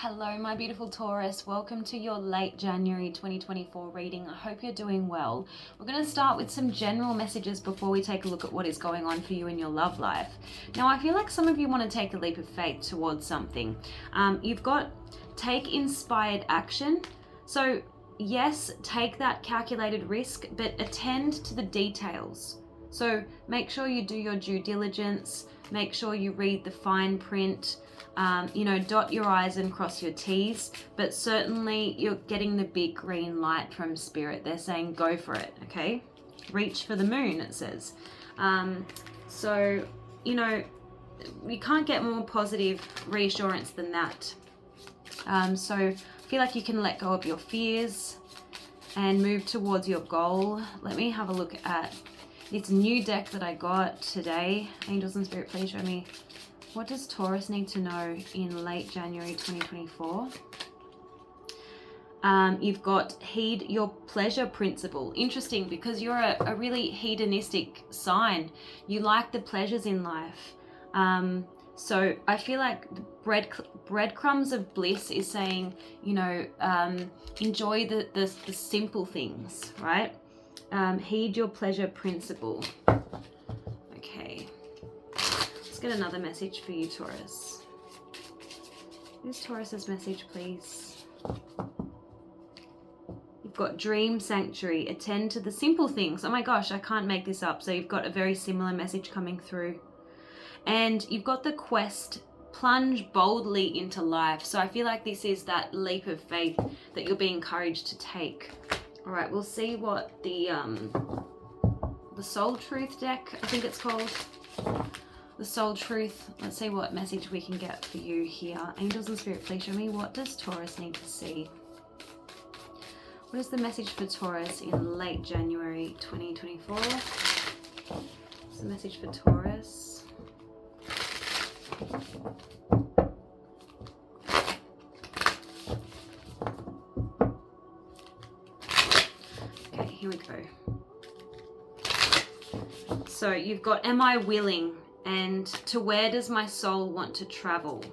Hello, my beautiful Taurus. Welcome to your late January 2024 reading. I hope you're doing well. We're going to start with some general messages before we take a look at what is going on for you in your love life. Now, I feel like some of you want to take a leap of faith towards something. You've got take inspired action. So yes, take that calculated risk, but attend to the details. So make sure you do your due diligence. Make sure you read the fine print. Dot your I's and cross your T's, but certainly you're getting the big green light from Spirit. They're saying go for it, okay? Reach for the moon, it says. You can't get more positive reassurance than that. So I feel like you can let go of your fears and move towards your goal. Let me have a look at this new deck that I got today. Angels and Spirit, please show me. What does Taurus need to know in late January 2024? You've got heed your pleasure principle. Interesting, because you're a really hedonistic sign. You like the pleasures in life. So I feel like the breadcrumbs of bliss is saying, enjoy the simple things, right? Heed your pleasure principle. Okay. Get another message for you, Taurus. Who's Taurus's message, please? You've got dream sanctuary, attend to the simple things. Oh my gosh, I can't make this up. So you've got a very similar message coming through. And you've got the quest, plunge boldly into life. So I feel like this is that leap of faith that you're being encouraged to take. All right, we'll see what the Soul Truth deck, I think it's called. The Soul Truth. Let's see what message we can get for you here. Angels and Spirit, please show me, what does Taurus need to see? What is the message for Taurus in late January 2024? What's the message for Taurus? Okay, here we go. So you've got, am I willing? And to where does my soul want to travel?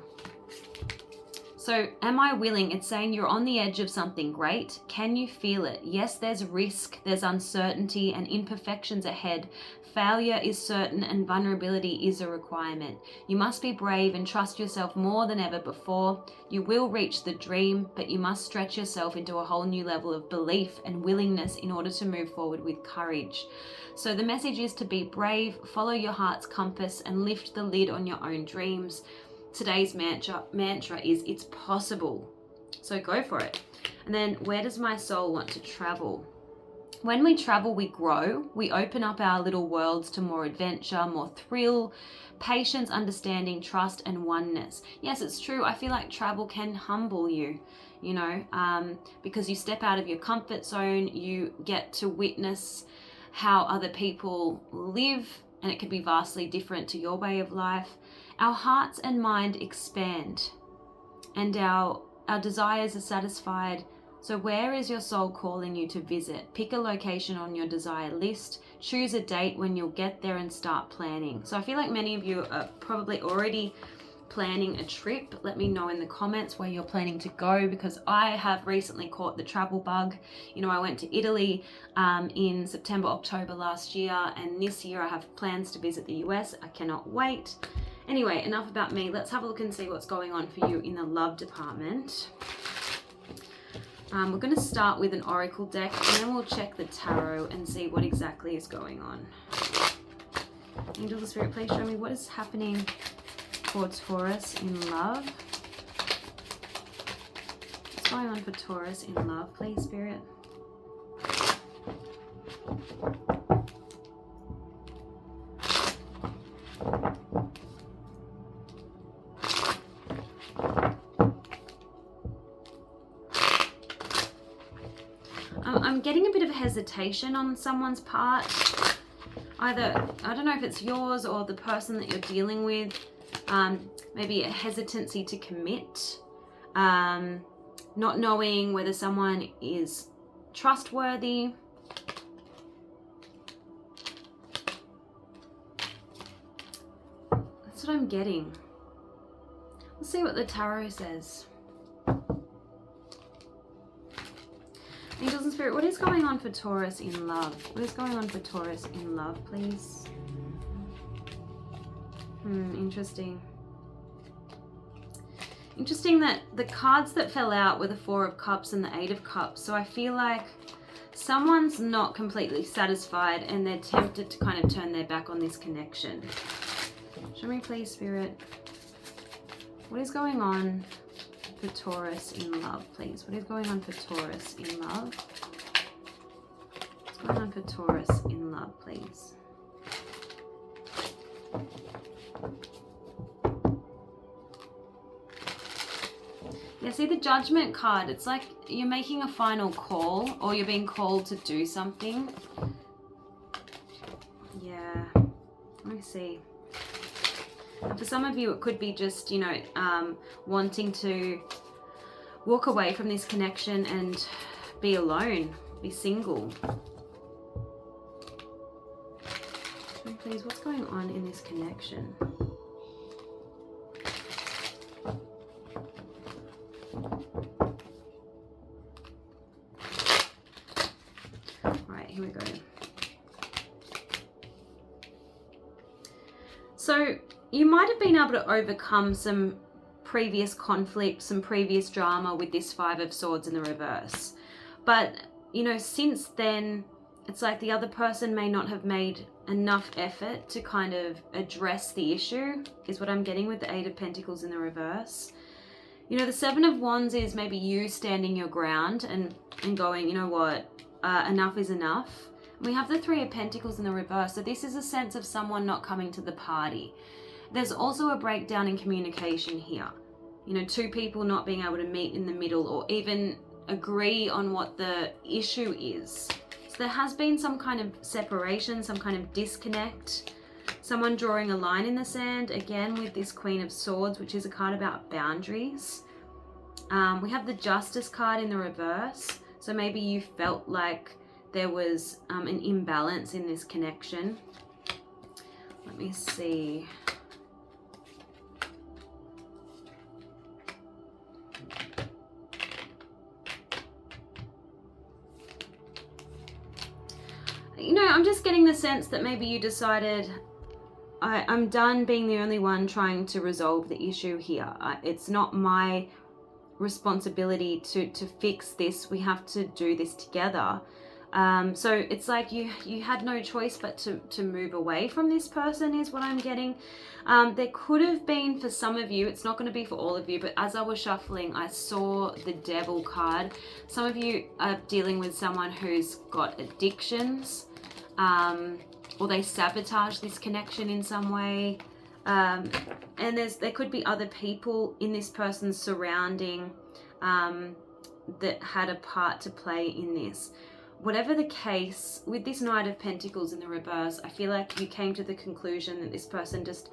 So am I willing? It's saying you're on the edge of something great. Can you feel it? Yes, there's risk, there's uncertainty and imperfections ahead. Failure is certain and vulnerability is a requirement. You must be brave and trust yourself more than ever before. You will reach the dream, but you must stretch yourself into a whole new level of belief and willingness in order to move forward with courage. So the message is to be brave, follow your heart's compass, and lift the lid on your own dreams. Today's mantra is it's possible. So go for it. And then where does my soul want to travel? When we travel, we grow. We open up our little worlds to more adventure, more thrill, patience, understanding, trust, and oneness. Yes, it's true. I feel like travel can humble you, because you step out of your comfort zone, you get to witness how other people live, and it could be vastly different to your way of life. Our hearts and mind expand, and our desires are satisfied. So where is your soul calling you to visit? Pick a location on your desire list, choose a date when you'll get there, and start planning. So I feel like many of you are probably already planning a trip. Let me know in the comments where you're planning to go, because I have recently caught the travel bug. I went to Italy in September, October last year, and this year I have plans to visit the US. I cannot wait. Anyway, enough about me. Let's have a look and see what's going on for you in the love department. We're going to start with an oracle deck, and then we'll check the tarot and see what exactly is going on. Angels of Spirit, please show me what is happening for Taurus in love. What's going on for Taurus in love, please, Spirit? I'm getting a bit of hesitation on someone's part. Either, I don't know if it's yours or the person that you're dealing with. Maybe a hesitancy to commit. Not knowing whether someone is trustworthy. That's what I'm getting. Let's see what the tarot says. Angels and Spirit, what is going on for Taurus in love? What is going on for Taurus in love, please? Interesting. Interesting that the cards that fell out were the Four of Cups and the Eight of Cups. So I feel like someone's not completely satisfied and they're tempted to kind of turn their back on this connection. Show me, please, Spirit. What is going on for Taurus in love, please? What is going on for Taurus in love? What's going on for Taurus in love, please? Yeah, see the Judgment card. It's like you're making a final call or you're being called to do something. Yeah, let me see. And for some of you, it could be just, you know, wanting to walk away from this connection and be alone, be single. Please, what's going on in this connection? Right, here we go. So you might have been able to overcome some previous conflict, some previous drama with this Five of Swords in the reverse. But, you know, since then, it's like the other person may not have made enough effort to kind of address the issue, is what I'm getting with the Eight of Pentacles in the reverse. You know, the Seven of Wands is maybe you standing your ground and going, you know what, enough is enough. We have the Three of Pentacles in the reverse. So this is a sense of someone not coming to the party. There's also a breakdown in communication here. You know, two people not being able to meet in the middle or even agree on what the issue is. So there has been some kind of separation, some kind of disconnect. Someone drawing a line in the sand, again with this Queen of Swords, which is a card about boundaries. We have the Justice card in the reverse. So maybe you felt like there was an imbalance in this connection. Let me see. You know, I'm just getting the sense that maybe you decided, I'm done being the only one trying to resolve the issue here. It's not my responsibility to fix this. We have to do this together. So it's like you had no choice but to move away from this person is what I'm getting. There could have been, for some of you, it's not going to be for all of you, but as I was shuffling, I saw the Devil card. Some of you are dealing with someone who's got addictions, or they sabotage this connection in some way. And there could be other people in this person's surrounding that had a part to play in this. Whatever the case, with this Knight of Pentacles in the reverse, I feel like you came to the conclusion that this person just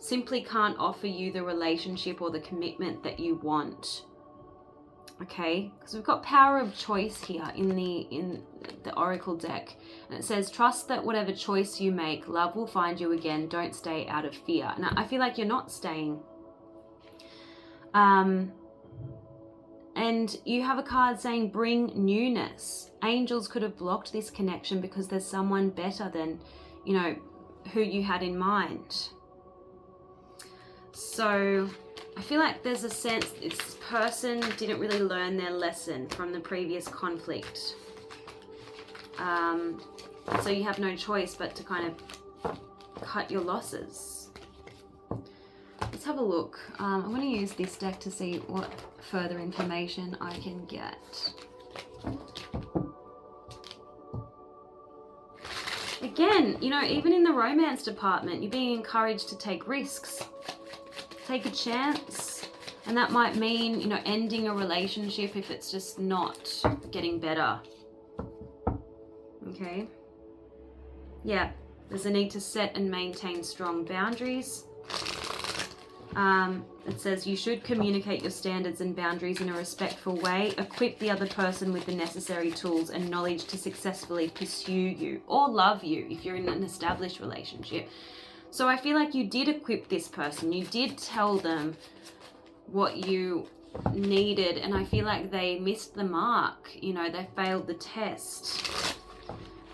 simply can't offer you the relationship or the commitment that you want. Okay, because we've got power of choice here in the Oracle deck, and it says, trust that whatever choice you make, love will find you again. Don't stay out of fear. Now I feel like you're not staying. And you have a card saying bring newness. Angels could have blocked this connection because there's someone better than, you know, who you had in mind. So I feel like there's a sense this person didn't really learn their lesson from the previous conflict. So you have no choice but to kind of cut your losses. Let's have a look. I'm going to use this deck to see what further information I can get. Again, you know, even in the romance department, you're being encouraged to take risks. Take a chance, and that might mean, you know, ending a relationship if it's just not getting better. Okay. Yeah, there's a need to set and maintain strong boundaries. It says you should communicate your standards and boundaries in a respectful way. Equip the other person with the necessary tools and knowledge to successfully pursue you or love you if you're in an established relationship. So I feel like you did equip this person. You did tell them what you needed, and I feel like they missed the mark. You know, they failed the test.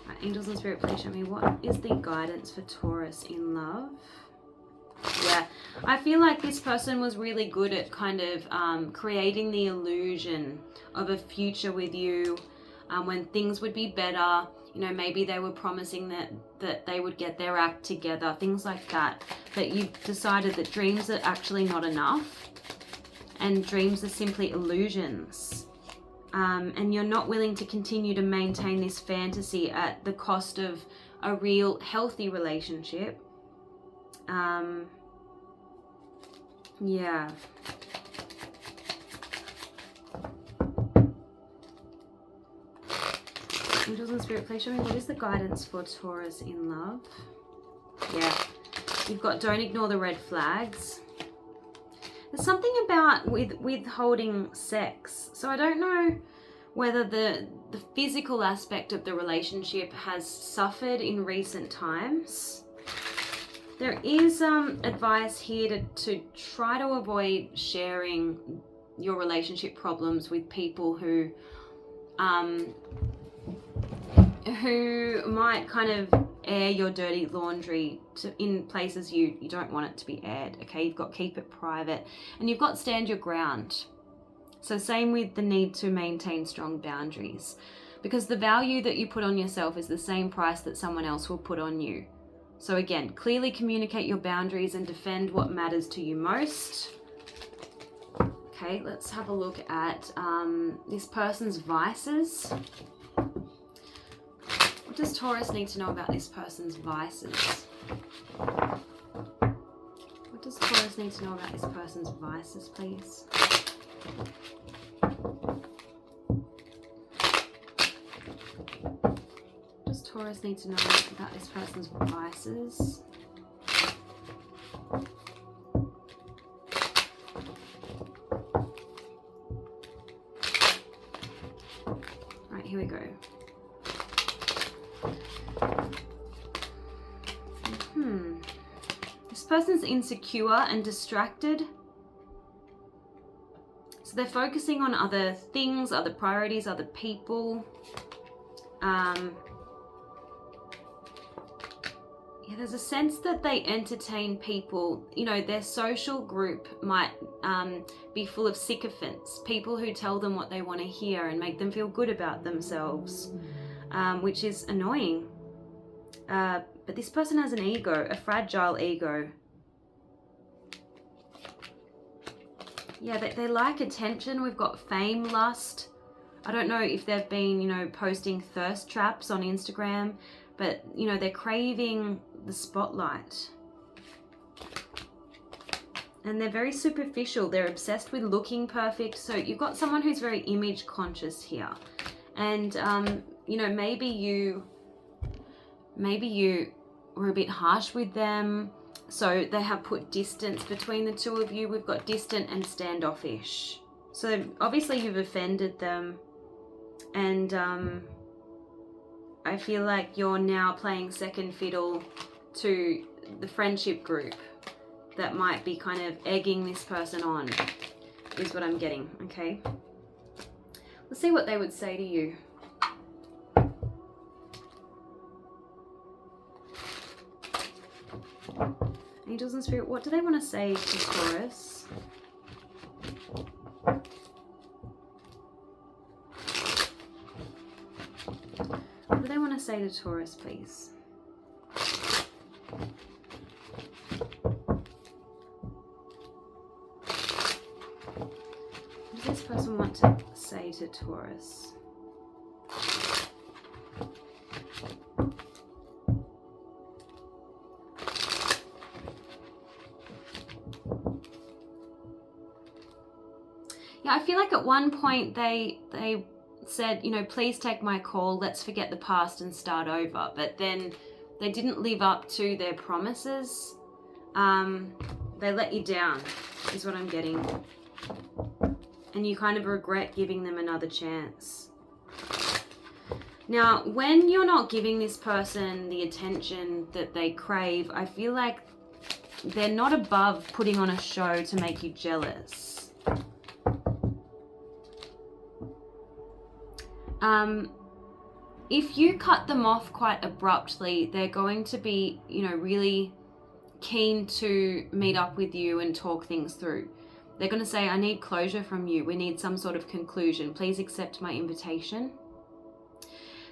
Right, angels and spirit, please show me what is the guidance for Taurus in love. Yeah, I feel like this person was really good at kind of creating the illusion of a future with you, when things would be better. You know, maybe they were promising that they would get their act together, things like that. But you've decided that dreams are actually not enough, and dreams are simply illusions. And you're not willing to continue to maintain this fantasy at the cost of a real healthy relationship. Yeah. Angels and spirit, please show me what is the guidance for Taurus in love. Yeah. You've got don't ignore the red flags. There's something about withholding sex. So I don't know whether the physical aspect of the relationship has suffered in recent times. There is advice here to try to avoid sharing your relationship problems with people who might kind of air your dirty laundry in places you don't want it to be aired. Okay, you've got keep it private, and you've got stand your ground. So same with the need to maintain strong boundaries, because the value that you put on yourself is the same price that someone else will put on you. So again, clearly communicate your boundaries and defend what matters to you most. Okay, let's have a look at this person's vices. What does Taurus need to know about this person's vices? What does Taurus need to know about this person's vices, please? Taurus need to know about this person's vices. Right, here we go. This person's insecure and distracted. So they're focusing on other things, other priorities, other people. Yeah, there's a sense that they entertain people. You know, their social group might be full of sycophants, people who tell them what they want to hear and make them feel good about themselves, which is annoying. But this person has an ego, a fragile ego. Yeah, they like attention. We've got fame, lust. I don't know if they've been, you know, posting thirst traps on Instagram, but, you know, they're craving the spotlight. And they're very superficial. They're obsessed with looking perfect. So you've got someone who's very image conscious here. And, you know, maybe you were a bit harsh with them. So they have put distance between the two of you. We've got distant and standoffish. So obviously you've offended them. And I feel like you're now playing second fiddle to the friendship group that might be kind of egging this person on, is what I'm getting, okay? Let's see what they would say to you. Angels and Spirit, what do they want to say to Taurus? What do they want to say to Taurus, please? What does this person want to say to Taurus? Yeah, I feel like at one point they said, you know, please take my call, let's forget the past and start over. But then they didn't live up to their promises. They let you down, is what I'm getting. And you kind of regret giving them another chance. Now, when you're not giving this person the attention that they crave, I feel like they're not above putting on a show to make you jealous. If you cut them off quite abruptly, they're going to be, really keen to meet up with you and talk things through. They're going to say, I need closure from you. We need some sort of conclusion. Please accept my invitation.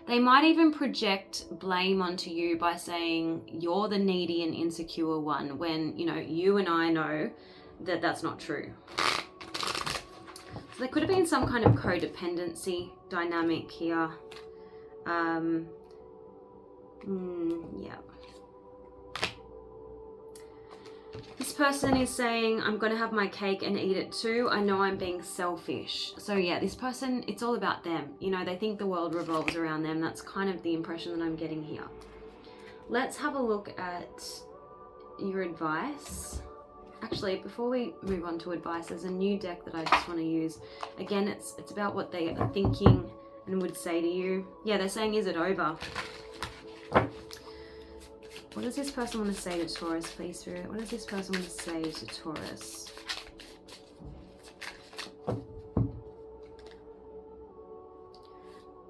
They might even project blame onto you by saying you're the needy and insecure one when, you and I know that that's not true. So there could have been some kind of codependency dynamic here. Yeah. This person is saying, I'm going to have my cake and eat it too. I know I'm being selfish. So yeah, this person, it's all about them. They think the world revolves around them. That's kind of the impression that I'm getting here. Let's have a look at your advice. Actually, before we move on to advice, there's a new deck that I just want to use. Again, it's about what they are thinking and would say to you. Yeah, they're saying, is it over? What does this person want to say to Taurus, please, Spirit? What does this person want to say to Taurus?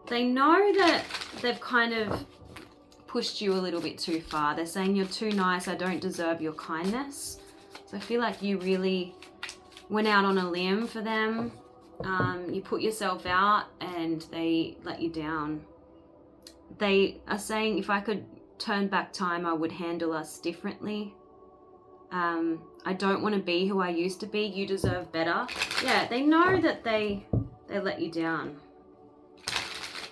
They know that they've kind of pushed you a little bit too far. They're saying you're too nice. I don't deserve your kindness. So I feel like you really went out on a limb for them. You put yourself out and they let you down. They are saying, if I could turn back time, I would handle us differently. I don't want to be who I used to be. You deserve better. Yeah, they know that they let you down.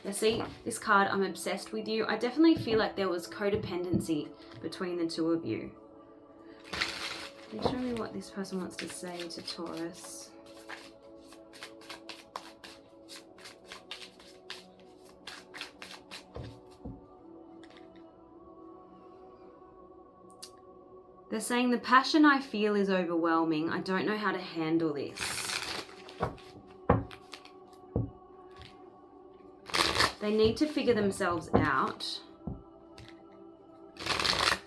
Yeah, see, this card, I'm obsessed with you. I definitely feel like there was codependency between the two of you. Can you show me what this person wants to say to Taurus? They're saying the passion I feel is overwhelming. I don't know how to handle this. They need to figure themselves out.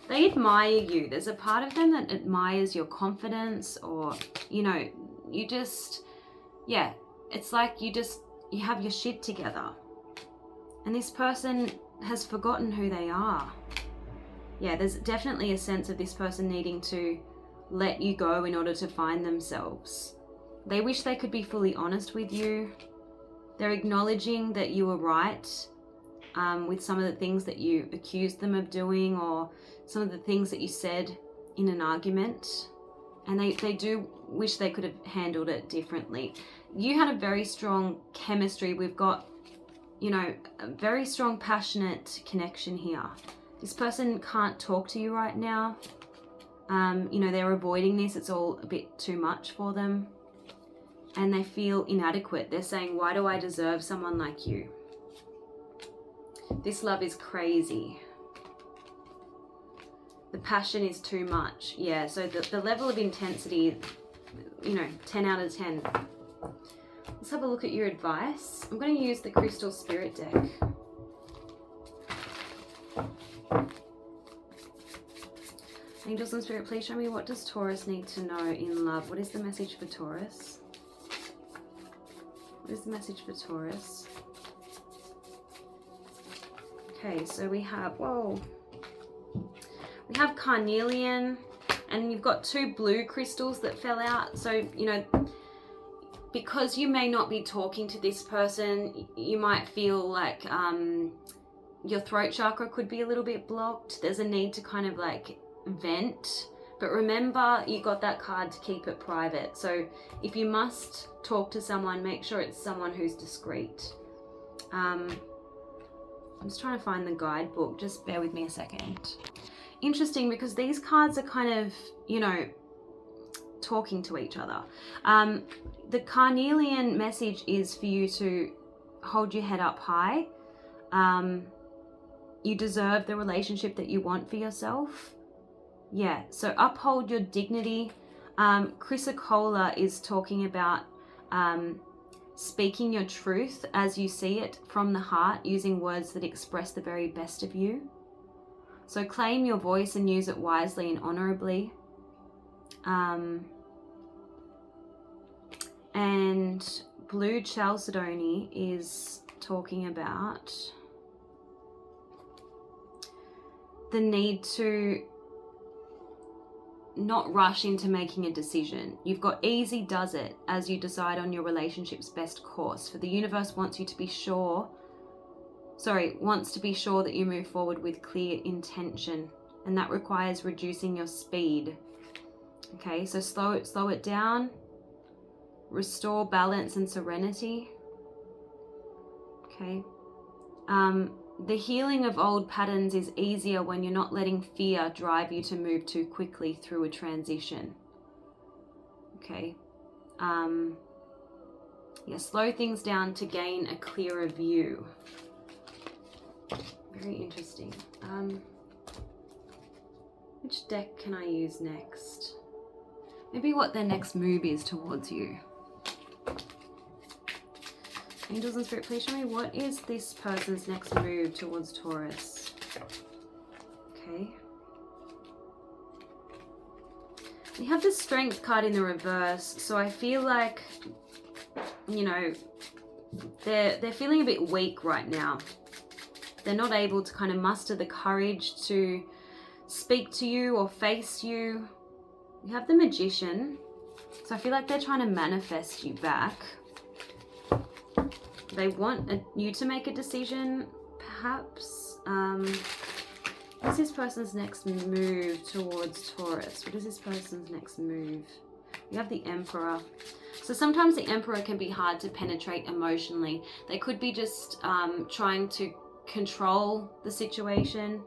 They admire you. There's a part of them that admires your confidence, or, you just, yeah, it's like you have your shit together. And this person has forgotten who they are. Yeah, there's definitely a sense of this person needing to let you go in order to find themselves. They wish they could be fully honest with you. They're acknowledging that you were right with some of the things that you accused them of doing, or some of the things that you said in an argument. And they do wish they could have handled it differently. You had a very strong chemistry. We've got, a very strong, passionate connection here. This person can't talk to you right now. They're avoiding this. It's all a bit too much for them. And they feel inadequate. They're saying, why do I deserve someone like you? This love is crazy. The passion is too much. Yeah, so the level of intensity, 10 out of 10. Let's have a look at your advice. I'm going to use the Crystal Spirit deck. Angels and Spirit, please show me, what does Taurus need to know in love? What is the message for Taurus? What is the message for Taurus? Okay, so we have, we have carnelian, and you've got two blue crystals that fell out. So, because you may not be talking to this person, you might feel like your throat chakra could be a little bit blocked. There's a need to kind of like vent. But remember, you got that card to keep it private. So if you must talk to someone, make sure it's someone who's discreet. I'm just trying to find the guidebook. Just bear with me a second. Interesting, because these cards are kind of, talking to each other. The carnelian message is for you to hold your head up high. You deserve the relationship that you want for yourself. Yeah, so uphold your dignity. Chrysocolla is talking about speaking your truth as you see it from the heart, using words that express the very best of you. So claim your voice and use it wisely and honorably. And blue chalcedony is talking about the need to not rush into making a decision. You've got easy does it as you decide on your relationship's best course. For the universe wants to be sure that you move forward with clear intention, and that requires reducing your speed. Okay, so slow it down. Restore balance and serenity. Okay. The healing of old patterns is easier when you're not letting fear drive you to move too quickly through a transition. Okay. Slow things down to gain a clearer view. Very interesting. Which deck can I use next? Maybe what their next move is towards you. Angels and Spirit, please show me what is this person's next move towards Taurus. Okay. You have the Strength card in the reverse, so I feel like, you know, they're feeling a bit weak right now. They're not able to kind of muster the courage to speak to you or face you. You have the Magician, so I feel like they're trying to manifest you back. They want you to make a decision, perhaps. What's this person's next move towards Taurus? What is this person's next move? We have the Emperor. So sometimes the Emperor can be hard to penetrate emotionally. They could be just trying to control the situation,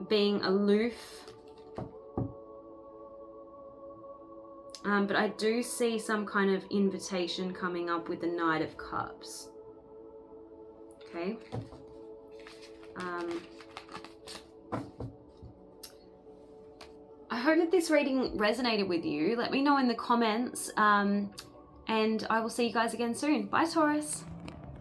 being aloof. But I do see some kind of invitation coming up with the Knight of Cups. Okay. I hope that this reading resonated with you. Let me know in the comments, and I will see you guys again soon. Bye, Taurus.